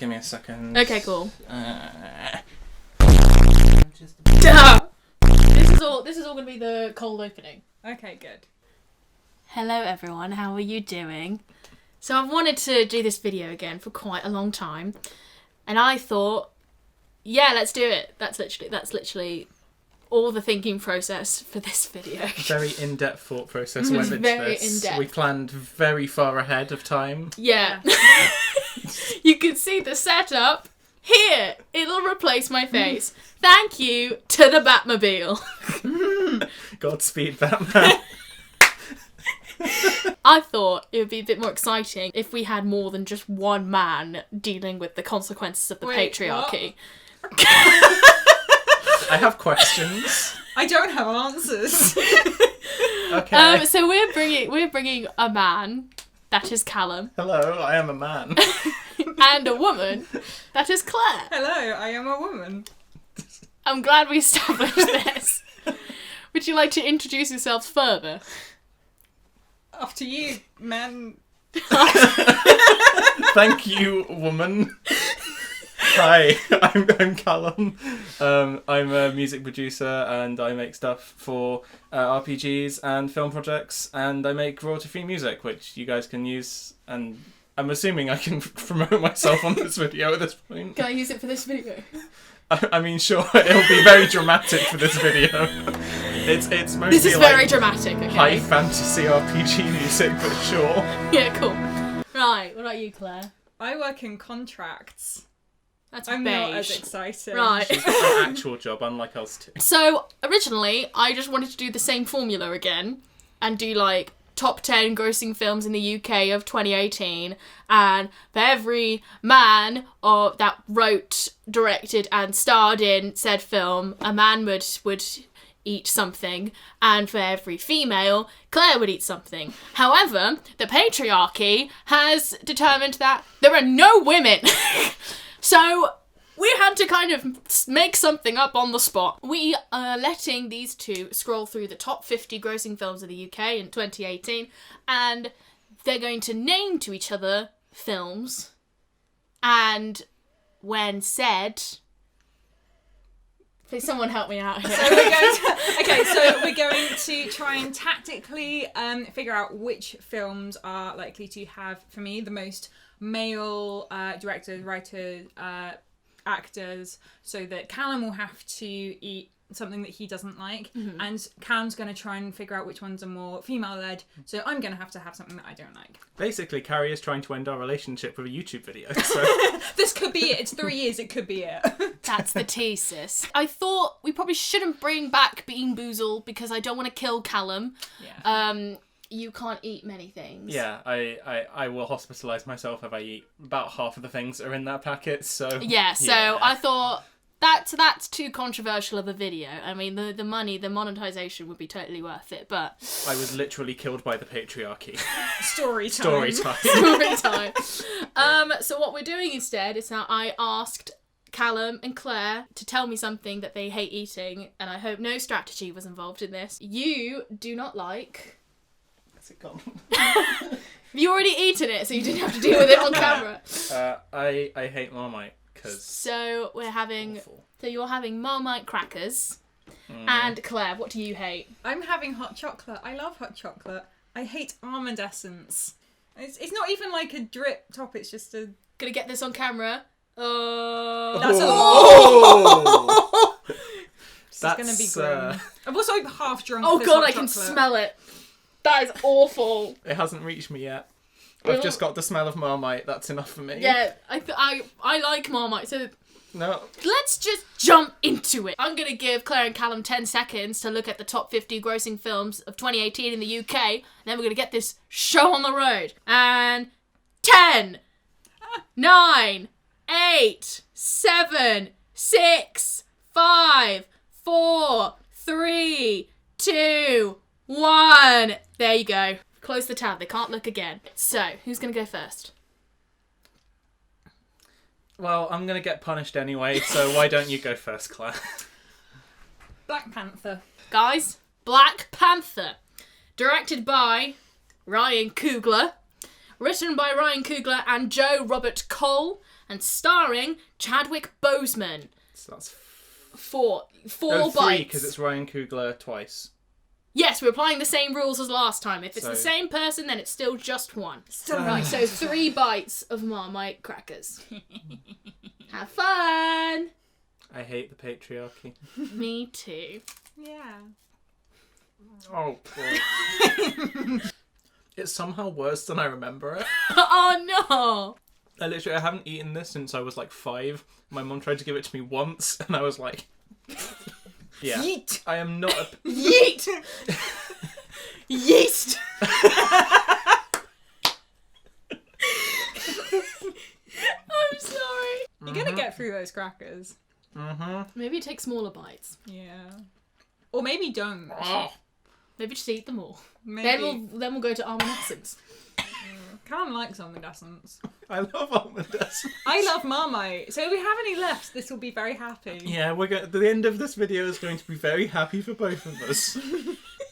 Give me a second. Okay, cool. This is all going to be the cold opening. Okay, good. Hello everyone, how are you doing? So I've wanted to do this video again for quite a long time, and I thought, yeah, let's do it. That's literally all the thinking process for this video. Very in-depth thought process went into very this. in-depth. We planned very far ahead of time. Yeah. You can see the setup here. It'll replace my face. Thank you to the Batmobile. Godspeed, Batman. I thought it would be a bit more exciting if we had more than just one man dealing with the consequences of the patriarchy. I have questions. I don't have answers. Okay. So we're bringing a man, that is Callam, Hello, I am a man. and a woman, that is Claire. Hello, I am a woman. I'm glad we established this. Would you like to introduce yourselves further? After you, man. Thank you, woman. Hi, I'm Callam. I'm a music producer and I make stuff for RPGs and film projects, and I make royalty-free music, which you guys can use, and I'm assuming I can promote myself on this video at this point. Can I use it for this video? I mean, sure, it'll be very dramatic for this video. It's mostly This is very dramatic, okay? high fantasy RPG music, but sure. Yeah, cool. Right, what about you, Claire? I work in contracts. That's I'm beige. not as exciting. Right. She's got an actual job, unlike us two. So, originally, I just wanted to do the same formula again and do, like, top 10 grossing films in the UK of 2018, and for every man that wrote, directed, and starred in said film, a man would eat something, and for every female, Claire would eat something. However, the patriarchy has determined that there are no women. So we had to kind of make something up on the spot. We are letting these two scroll through the top 50 grossing films of the UK in 2018, and they're going to name to each other films, and when said... Please someone help me out here. So we're going to try and tactically figure out which films are likely to have, for me, the most male directors, writers, actors, so that Callam will have to eat something that he doesn't like, and Callam's going to try and figure out which ones are more female-led, so I'm going to have something that I don't like. Basically, Carrie is trying to end our relationship with a YouTube video, so... This could be it. It's 3 years. It could be it. That's the thesis. I thought we probably shouldn't bring back Bean Boozle because I don't want to kill Callam. Yeah. You can't eat many things. Yeah, I will hospitalise myself if I eat about half of the things that are in that packet, so... Yeah, so I thought that's too controversial of a video. I mean, the money, the monetization would be totally worth it, but... I was literally killed by the patriarchy. Story time. Story time. So what we're doing instead is now I asked Callam and Claire to tell me something that they hate eating, and I hope no strategy was involved in this. You do not like... Where's it gone? You already eaten it, so you didn't have to deal with it on camera. I hate Marmite, because... So we're having... awful. So you're having Marmite crackers. And Claire, what do you hate? I'm having hot chocolate. I love hot chocolate. I hate almond essence. It's not even like a drip top, it's just a... Gonna get this on camera. That's a Oh! This is going to be grim. I'm also half drunk. Oh with god, hot I can chocolate. smell it. That is awful. It hasn't reached me yet. I've just got the smell of Marmite, that's enough for me. Yeah, I like Marmite, so No. let's just jump into it. I'm gonna give Claire and Callam 10 seconds to look at the top 50 grossing films of 2018 in the UK, and then we're gonna get this show on the road. And 10, 9, 8, 7, 6, 5, 4, 3, 2, 1. There you go. Close the tab. They can't look again. So, who's going to go first? Well, I'm going to get punished anyway, so why don't you go first, Claire? Black Panther. Guys, Black Panther. Directed by Ryan Coogler. Written by Ryan Coogler and Joe Robert Cole. and starring Chadwick Boseman. So that's Four three, bites. because it's Ryan Coogler twice. Yes, we're applying the same rules as last time. If it's the So- same person, then it's still just one. Still Right, so 3 bites of Marmite crackers. Have fun! I hate the patriarchy. Me too. Yeah. Oh, it's somehow worse than I remember it. Oh no! I haven't eaten this since I was like 5. My mum tried to give it to me once, and I was like, yeah. Yeet. I am not a... Yeet! Yeast! I'm sorry. You're gonna get through those crackers. Maybe take smaller bites. Yeah. Or maybe don't. Oh, Maybe just eat them all. Maybe. Then we'll go to almond essence. Callum likes almond essence. I love almond essence. I love Marmite. So if we have any left, this will be very happy. Yeah, the end of this video is going to be very happy for both of us.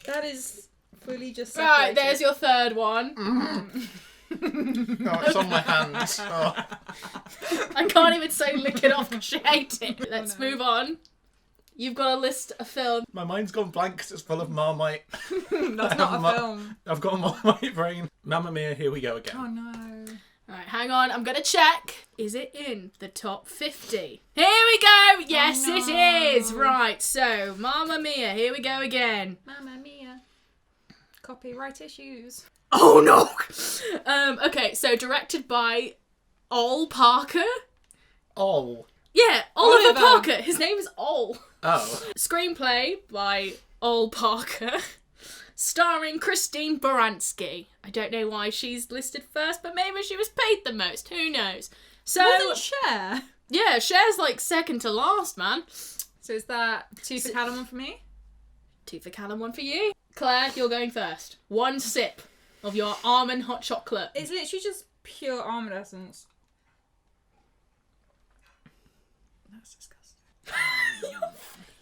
That is fully just Right, separated. there's your third one. Oh, it's on my hands. Oh. I can't even say lick it off because she ate it. Let's no. move on. You've got a list of film. My mind's gone blank because it's full of Marmite. That's not a film. I've got a Marmite brain. Mamma mia, here we go again. Oh no. Right, hang on. I'm gonna check. Is it in the top 50? Here we go. Yes, Oh, no. it is. Right. So, Mamma Mia. Here we go again. Mamma mia. Copyright issues. Oh no. Okay. So, directed by Ol Parker. Oh. Yeah, Oliver Oliver. Parker. His name is Ol. Oh. Screenplay by Ol Parker. Starring Christine Baranski. I don't know why she's listed first, but maybe she was paid the most. Who knows? So, Wasn't Cher. yeah, Cher's like second to last, man. So is that 2 for Callum, 1 for me? 2 for Callam, 1 for you. Claire, you're going first. 1 sip of your almond hot chocolate. It's literally just pure almond essence. That's disgusting.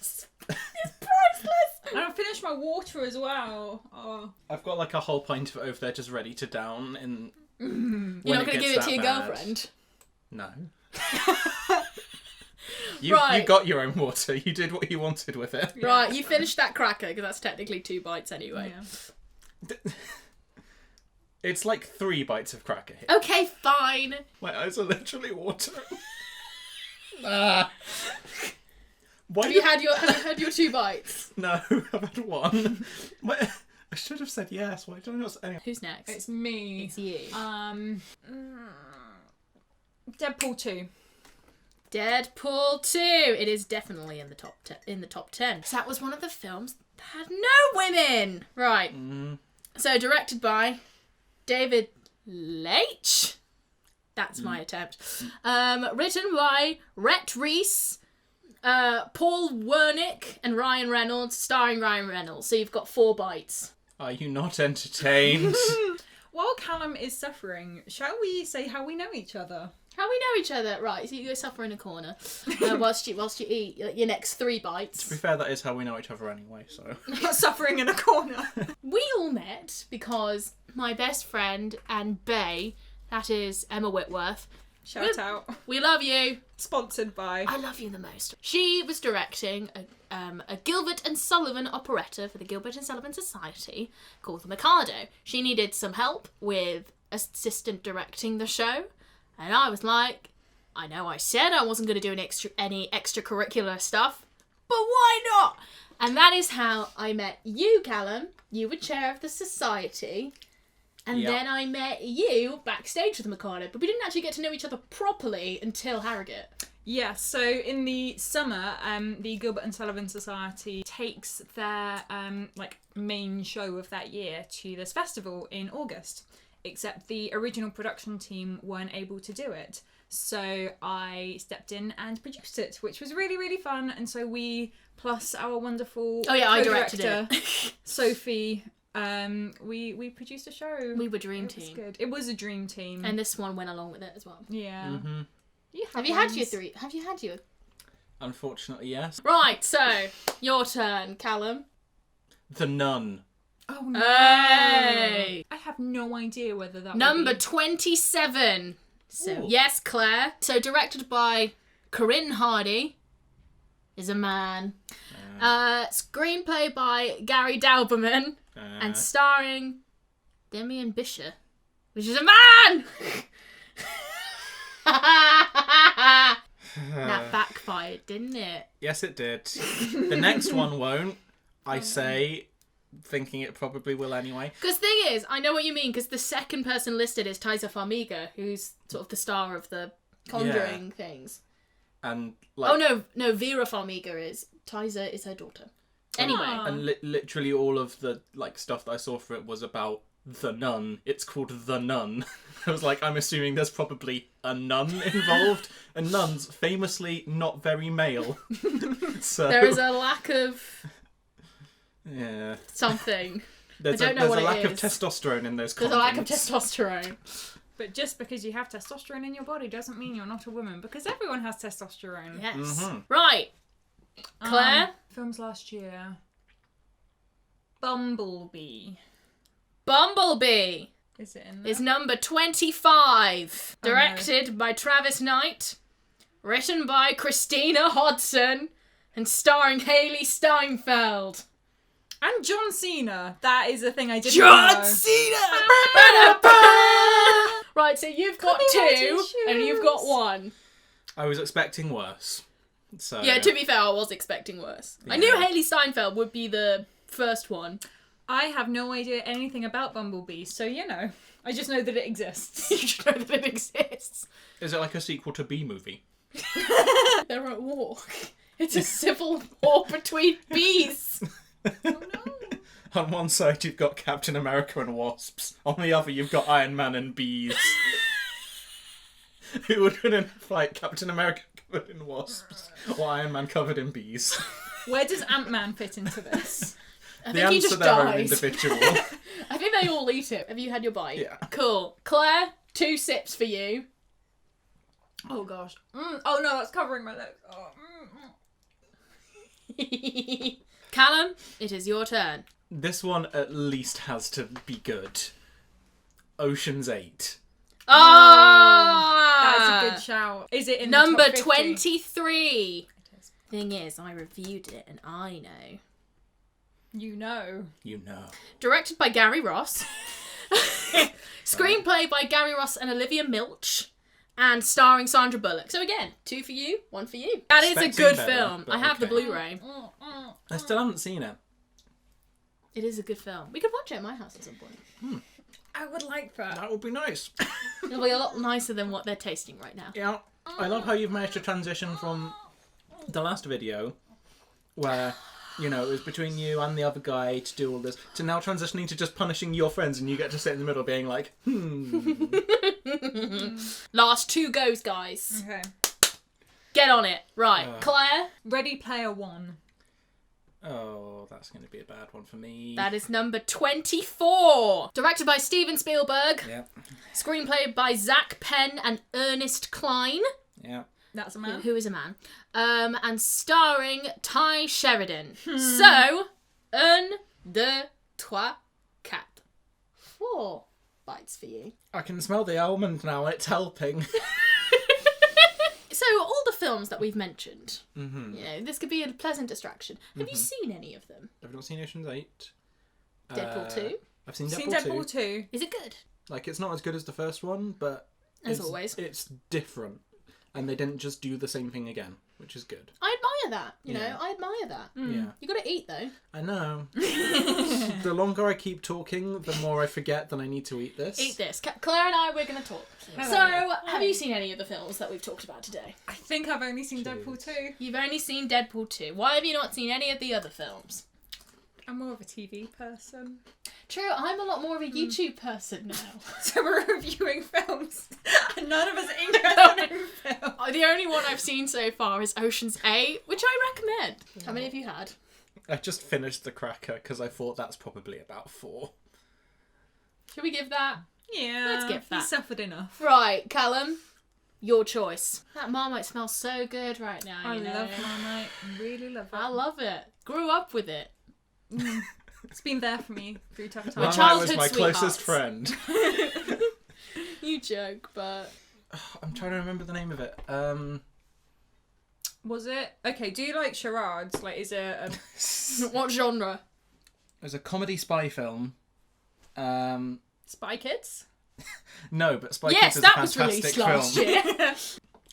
It's priceless! And I finished my water as well. Oh. I've got like a whole pint of it over there just ready to down. And You're not going to give it to your girlfriend? No. You Right. got your own water. You did what you wanted with it. Yeah, Right, that's you fine. finished that cracker, because that's technically 2 bites anyway. Yeah. It's like 3 bites of cracker here. Okay, fine. My eyes are literally watering. Ah. Why Have you had your 2 bites? No, I've had 1. I should have said yes. Why don't I not? Anyway. Who's next? It's me. It's you. Deadpool 2. Deadpool 2. It is definitely in the top 10. So that was one of the films that had no women. Right. So directed by David Leitch. That's my attempt. Written by Rhett Reese, Paul Wernick, and Ryan Reynolds, starring Ryan Reynolds. So you've got 4 bites. Are you not entertained? While Callum is suffering, shall we say how we know each other? How we know each other? Right, so you go suffer in a corner whilst you eat your next 3 To be bites. fair, that is how we know each other anyway, so. Suffering in a corner. We all met because my best friend and bae, that is Emma Whitworth, Shout out. we love you. Sponsored by. I love you the most. She was directing a Gilbert and Sullivan operetta for the Gilbert and Sullivan Society called The Mikado. She needed some help with assistant directing the show, and I was like, I know I said I wasn't going to do any extracurricular stuff, but why not? And that is how I met you, Callum. You were chair of the society. And Yep. then I met you backstage with the Mikado, but we didn't actually get to know each other properly until Harrogate. Yeah, so in the summer, the Gilbert and Sullivan Society takes their main show of that year to this festival in August. Except the original production team weren't able to do it. So I stepped in and produced it, which was really, really fun. And so we, plus our wonderful I directed co-director, it. Sophie, we produced a show. We were dream It was team. good. It was a dream team. And this one went along with it as well. yeah. Mm-hmm. Have you had your 3? Have you had your... Unfortunately, yes. Right, so, your turn, Callum. The Nun. Oh no! Hey! I have no idea whether that Number would be... 27. So, Ooh. yes, Claire. So, directed by Corinne Hardy, is a man. Screenplay by Gary Dauberman, and starring Demian Bisher, which is a man! That backfired, didn't it? Yes, it did. The next one won't, I say, thinking it probably will anyway. Because thing is, I know what you mean, because the second person listed is Taisa Farmiga, who's sort of the star of the Conjuring things. And like, Oh, no, Vera Farmiga is. Taisa is her daughter. Anyway. and literally all of the like stuff that I saw for it was about the nun. It's called The Nun. I was like, I'm assuming there's probably a nun involved, and nuns famously not very male. So There is a lack of yeah, something. there's I don't know what a it lack of is. testosterone in those. There's a lack of convents. testosterone. But just because you have testosterone in your body doesn't mean you're not a woman, because everyone has testosterone. Yes. Mhm. Right. Claire? Films last year. Bumblebee. Bumblebee Is it in there? is number 25. Oh, no. Directed by Travis Knight. Written by Christina Hodson. And starring Haley Steinfeld. And John Cena. That is a thing I didn't John know. Cena! Right, so you've got Copyrighted 2 and you've got shoes. 1. I was expecting worse. So Yeah, to be fair, I was expecting worse. I knew Yeah. Haley Steinfeld would be the first one. I have no idea anything about Bumblebee, so you know. I just know that it exists. You should know that it exists. is it like a sequel to Bee Movie? They're at war. It's a civil war between bees. Oh no. On one side you've got Captain America and wasps. On the other you've got Iron Man and bees. Who would win in a fight? Captain America covered in wasps or Iron Man covered in bees? Where does Ant-Man fit into this? I The think he ants are just their own dies. individual. I think they all eat it. Have you had your bite? Yeah. Cool. Claire, 2 sips for you. Oh gosh. Oh no, that's covering my lips. Oh, Callum, it is your turn. This one at least has to be good. Ocean's 8. Ah! That's a good shout. Is it in Number the top 50? 23. Thing is, I reviewed it and I know. You know. You know. Directed by Gary Ross. Screenplay by Gary Ross and Olivia Milch. And starring Sandra Bullock. So again, 2 for you, 1 for you. That is a Expecting good better, film. but I have the okay. Blu-ray. I still haven't seen it. It is a good film. We could watch it at my house at some point. I would like that. That would be nice. It'll be a lot nicer than what they're tasting right now. Yeah. I love how you've managed to transition from the last video, where, you know, it was between you and the other guy to do all this, to now transitioning to just punishing your friends and you get to sit in the middle being like, Last 2 goes, guys. Okay. Get on it. Right, Claire. Ready Player One. oh, that's going to be a bad one for me. That is number 24. Directed by Steven Spielberg. Yeah. Screenplay by Zach Penn and Ernest Klein, Yeah. That's a man. who is a man. And starring Ty Sheridan. So, 1, 2, 3, 4. 4 bites for you. I can smell the almond now, it's helping. So, all the films that we've mentioned, you know, this could be a pleasant distraction. Have you seen any of them? I've not seen Ocean's 8. Deadpool 2? I've seen Deadpool, Seen 2. Deadpool 2. Is it good? Like, it's not as good as the first one, but As it's, always. it's different. And they didn't just do the same thing again, which is good. I admire that. You Yeah. know, I admire that. Yeah. You gotta eat, though. I know. The longer I keep talking, the more I forget that I need to eat this. Eat this. Claire and I, we're gonna talk. So, have you seen any of the films that we've talked about today? I think I've only seen Deadpool 2. You've only seen Deadpool 2. Why have you not seen any of the other films? I'm more of a TV person. True, I'm a lot more of a YouTube person now. So we're reviewing films. And none of us are interested in film. The only one I've seen so far is Ocean's 8, which I recommend. How many have you had? I just finished The Cracker because I thought that's probably about 4. Should we give that? Yeah. Let's give that. He suffered enough. Right, Callum, your choice. That Marmite smells so good right now, I you know. love Marmite. Really love it. I love it. Grew up with it. It's been there for me through tough My times. Marmite was childhood my closest sweethearts. friend. You joke, but I'm trying to remember the name of it. Was it? Okay, do you like charades? Like, is it a... What genre? It was a comedy spy film. Spy Kids? No, but Spy Yes, Kids is a that was fantastic released last film. year.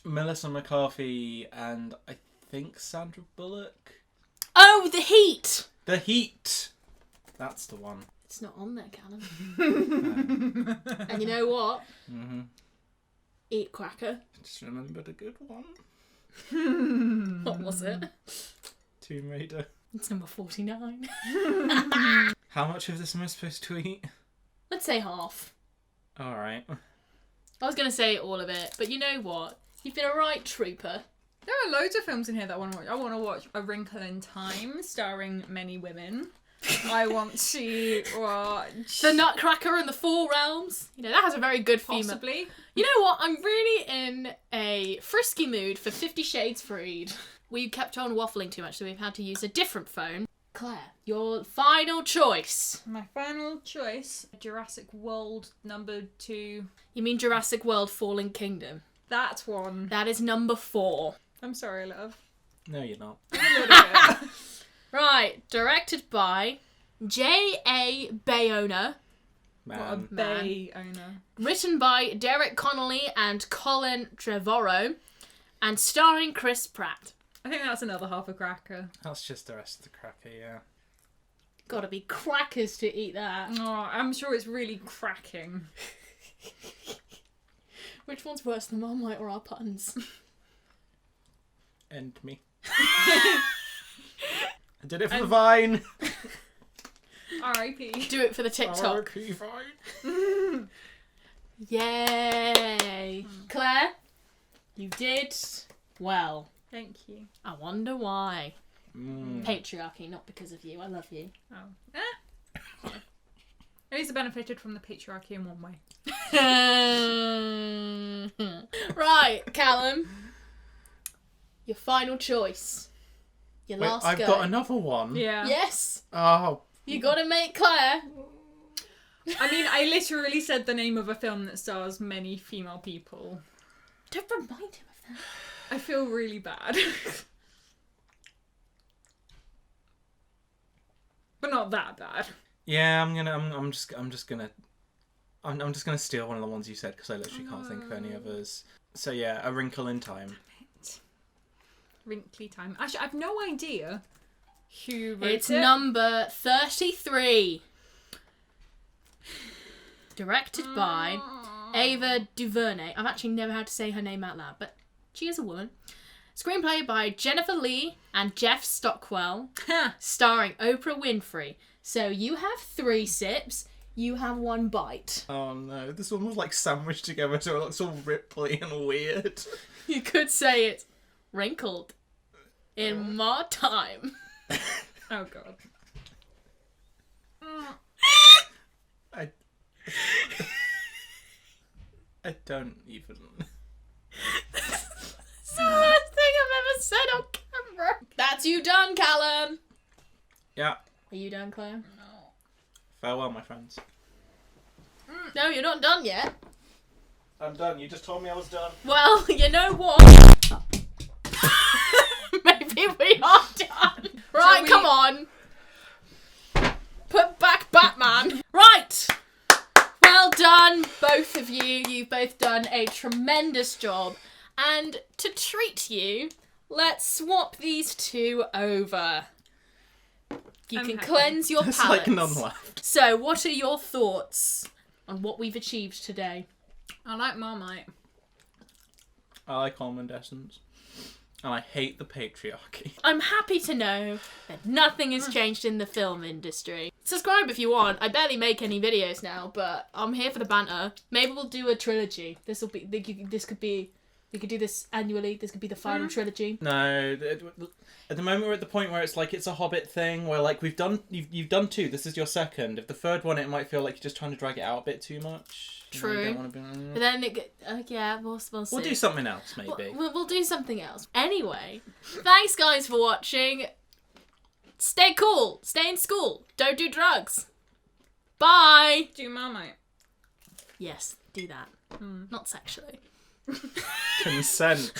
Melissa McCarthy and I think Sandra Bullock. Oh, The Heat! The Heat. That's the one. It's not on there, Callam. And you know what? Mm-hmm. Eat cracker. Just remembered a good one. What was it? Tomb Raider. It's number 49. How much of this am I supposed to eat? Let's say half. Alright. I was going to say all of it, but you know what? You've been a right trooper. There are loads of films in here that I want to watch. I want to watch A Wrinkle in Time, starring many women. I want to watch... The Nutcracker and the Four Realms. You know, that has a very good female. Possibly. You know what? I'm really in a frisky mood for 50 Shades Freed. We kept on waffling too much, so we've had to use a different phone. Claire, your final choice. My final choice, Jurassic World #2. You mean Jurassic World Fallen Kingdom? That one. That is number 4. I'm sorry, love. No, you're not. A little bit. Right, directed by J.A. Bayona. What a Man. bay owner. Written by Derek Connolly and Colin Trevorrow. And starring Chris Pratt. I think that's another half a cracker. That's just the rest of the cracker, yeah. Gotta be crackers to eat that. Oh, I'm sure it's really cracking. Which one's worse, the Marmite or our puns? End me. I did it for the Vine. R.I.P. Do it for the TikTok. R.I.P. Vine. Yay! Claire, you did well. Thank you. I wonder why. Mm. Patriarchy, not because of you. I love you. Oh. At least I benefited from the patriarchy in one way. Right, Callum. Your final choice. Your Wait, last I've go. got another one. Yeah. Yes. Oh. You gotta make Claire. I mean, I literally said the name of a film that stars many female people. Don't remind him of that. I feel really bad. But not that bad. Yeah, I'm just gonna steal one of the ones you said because I literally can't think of any others. So yeah, A Wrinkle in Time. Wrinkly Time. Actually, I've no idea who wrote It's it. number 33. Directed by Ava DuVernay. I've actually never had to say her name out loud, but she is a woman. Screenplay by Jennifer Lee and Jeff Stockwell. Starring Oprah Winfrey. So you have 3 sips, you have 1 bite. Oh no, this one was like sandwiched together so it looks all ripply and weird. You could say it's wrinkled in my time. Oh god. I don't even... It's the worst thing I've ever said on camera. That's you done, Callum. Yeah. Are you done, Claire? Farewell, my friends. No, you're not done yet. I'm done. You just told me I was done. Well, you know what? Maybe we are done. Right, come on. Put back Batman. Right. Well done, both of you. You've both done a tremendous job. And to treat you, let's swap these 2 over. You I'm can happy. cleanse your There's palates. like none left. So, what are your thoughts on what we've achieved today? I like Marmite. I like almond essence. And I hate the patriarchy. I'm happy to know that nothing has changed in the film industry. Subscribe if you want. I barely make any videos now, but I'm here for the banter. Maybe we'll do a trilogy. We could do this annually. This could be the final trilogy. No, at the moment we're at the point where it's like it's a Hobbit thing where like you've done 2. This is your second. If the third one, it might feel like you're just trying to drag it out a bit too much. You know, you True. don't wanna be... But then yeah, we'll see. We'll do something else, maybe. We'll do something else. Anyway, thanks guys for watching. Stay cool. Stay in school. Don't do drugs. Bye. Do Marmite. Yes, do that. Not sexually. Consent.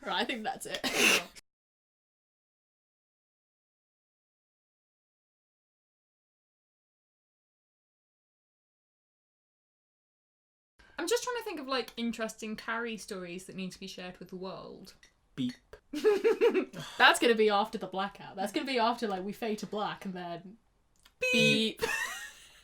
Right, I think that's it. I'm just trying to think of like interesting Carrie stories that need to be shared with the world. Beep. That's gonna be after the blackout. That's gonna be after like we fade to black and then beep.